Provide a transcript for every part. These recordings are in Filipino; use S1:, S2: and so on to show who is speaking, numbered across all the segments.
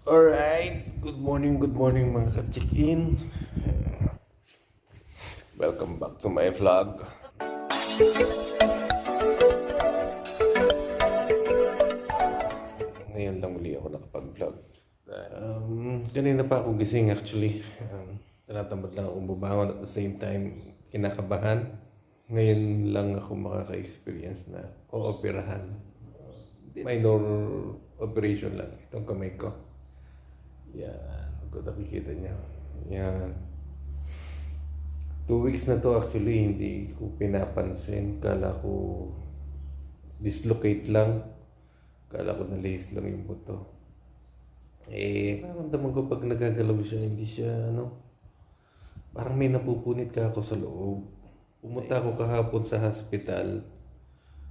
S1: Alright, good morning mga ka-check-in. Welcome back to my vlog. Ngayon lang muli ako nakapag-vlog. Kanina pa ako gising actually. Tinatamad lang akong bumangon at the same time kinakabahan. Ngayon lang ako makaka-experience na ooperahan. Minor operation lang itong kamay ko. Yan, kung nakikita niya. Yan. 2 weeks na to actually, hindi ko pinapansin. Kala ko dislocate lang. Kala ko nalihis lang yung buto. Nararamdaman ko pag nagagalaw siya, hindi siya, parang may napupunit ka ako sa loob. Pumunta ako kahapon sa hospital.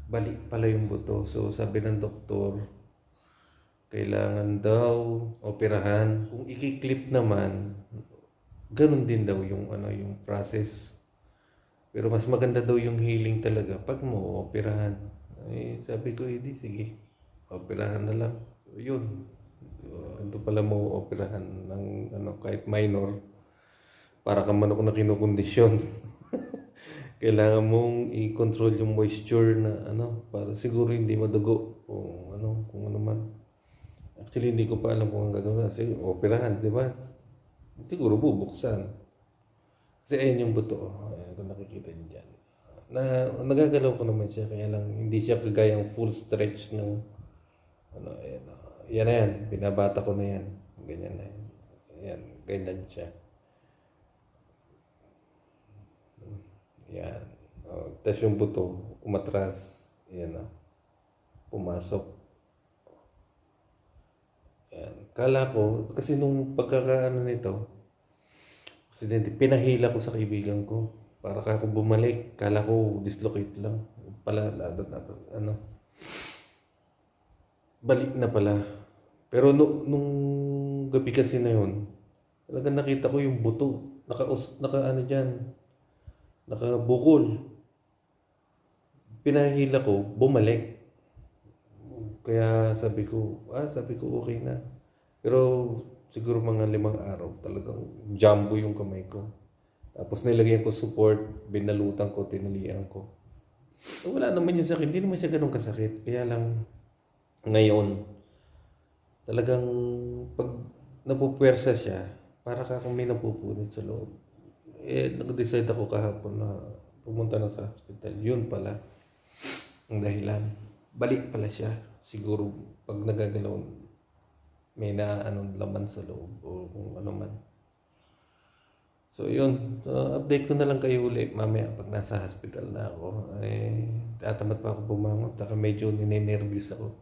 S1: Balik pala yung buto. So, sabi ng doktor, kailangan daw operahan. Kung i-clip naman, ganun din daw yung yung process. Pero mas maganda daw yung healing talaga pag mo operahan. Sabi ko, hindi, sige. Operahan na lang. So, yun. Ganito pala mo operahan ng kahit minor para ka manok na kinukondisyon. Kailangan mong i-control yung moisture na para siguro hindi madugo o kung ano man. Actually, hindi ko pa alam kung ang gagawin. Kasi operahan, di ba? Siguro bubuksan. Kasi ayun yung buto. Ayan, kung nakikita niyo dyan. Nagagalaw ko naman siya. Kaya lang, hindi siya kagayang full stretch ng ayan. Yan na yan. Binabata ko na yan. Ganyan na yan. Ayan, ganyan siya. Yan. Tapos yung buto, umatras. Yan na. Pumasok. Yan. Kala ko, kasi nung pagkakaano nito, aksidente, pinahila ko sa kaibigan ko. Para ako bumalik, kala ko dislocate lang. Pala, balik na pala. Pero nung gabi kasi na yun, talagang nakita ko yung buto. Nakabukol. Pinahila ko, bumalik. Kaya sabi ko okay na. Pero siguro mga 5 araw talagang jumbo yung kamay ko. Tapos nilagyan ko support, binalutan ko, tinalian ko. So, wala naman yung sakit, hindi naman siya ganun kasakit. Kaya lang ngayon, talagang pag napupwersa siya, para ka kung may napupunit sa loob. Nag-decide ako kahapon na pumunta na sa hospital. Yun pala ang dahilan. Balik pala siya. Siguro pag nagagalaw, may laman sa loob o kung ano man. So yun, update ko na lang kayo ulit mamaya pag nasa hospital na ako. Tatamad pa ako bumangon, taka medyo ninenervous ako.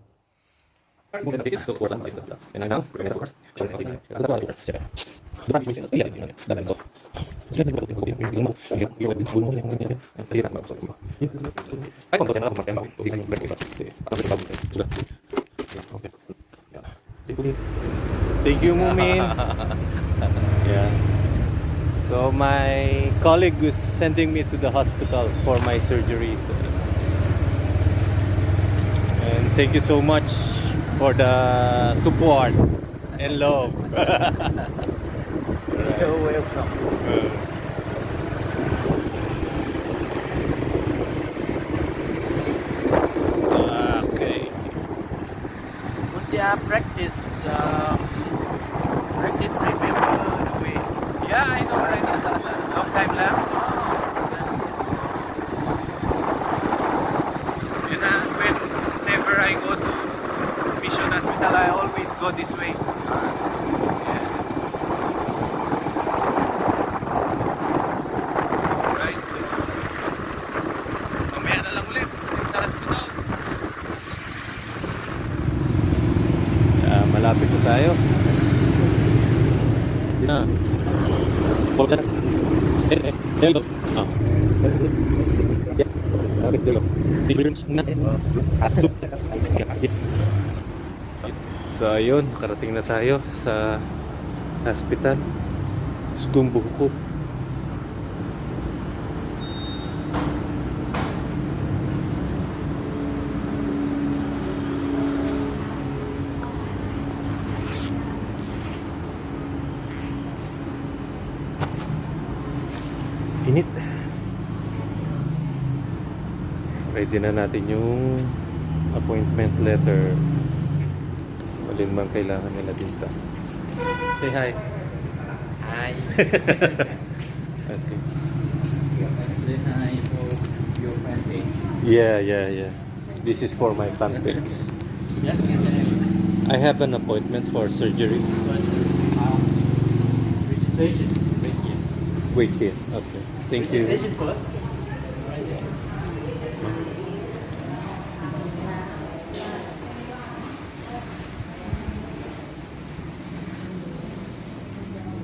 S1: Thank you, Mumin. Yeah. So my colleague was sending me to the hospital for my surgeries. And thank you so much for the support and love.
S2: You're welcome.
S1: Okay.
S2: Would you practice remember the way?
S1: Yeah, I know. Long time lang. Whenever I go to Mission Hospital, I always go this way. Yeah. Right. Mamaya na lang ulit sa hospital. Malapit na tayo. Na. So ayun, karating na tayo sa hospital. Skumbuko. Init. Ready na natin yung appointment letter. Alin man kailangan nila dito. Say hi.
S2: Hi.
S1: Okay.
S2: Say hi for your friend.
S1: Yeah. This is for my fan page.
S2: Yes.
S1: I have an appointment for surgery.
S2: Which station? Right here.
S1: Wait here. Okay. Thank you.
S2: Station first.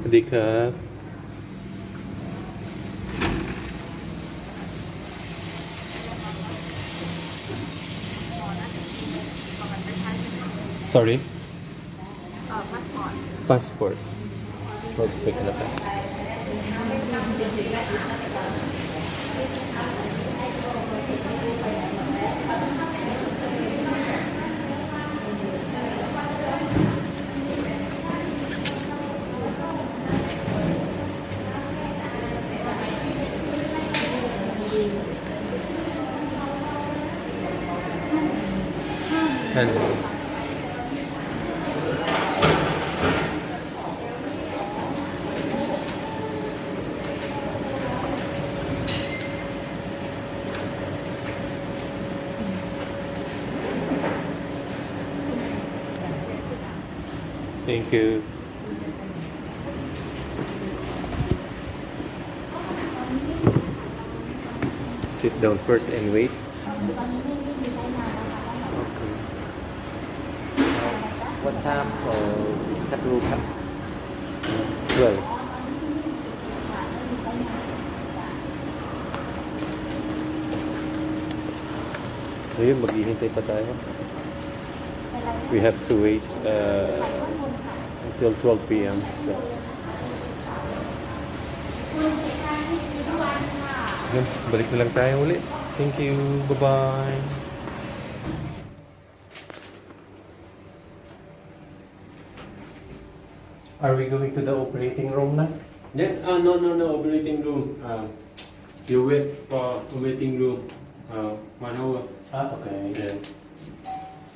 S1: Hindi ka. Sorry? Passport. Mag-check na ka. Hello. Thank you. Sit down first and wait. Okay.
S2: What time for cut room?
S1: 12. So yun, maghihintay pa tayo. We have to wait until 12 p.m. So, yun, balik na lang tayo ulit. Thank you. Bye-bye. Are we going to the operating room na?
S3: Then, no, operating room. You wait for operating room 1 hour.
S1: Ah, okay.
S3: Then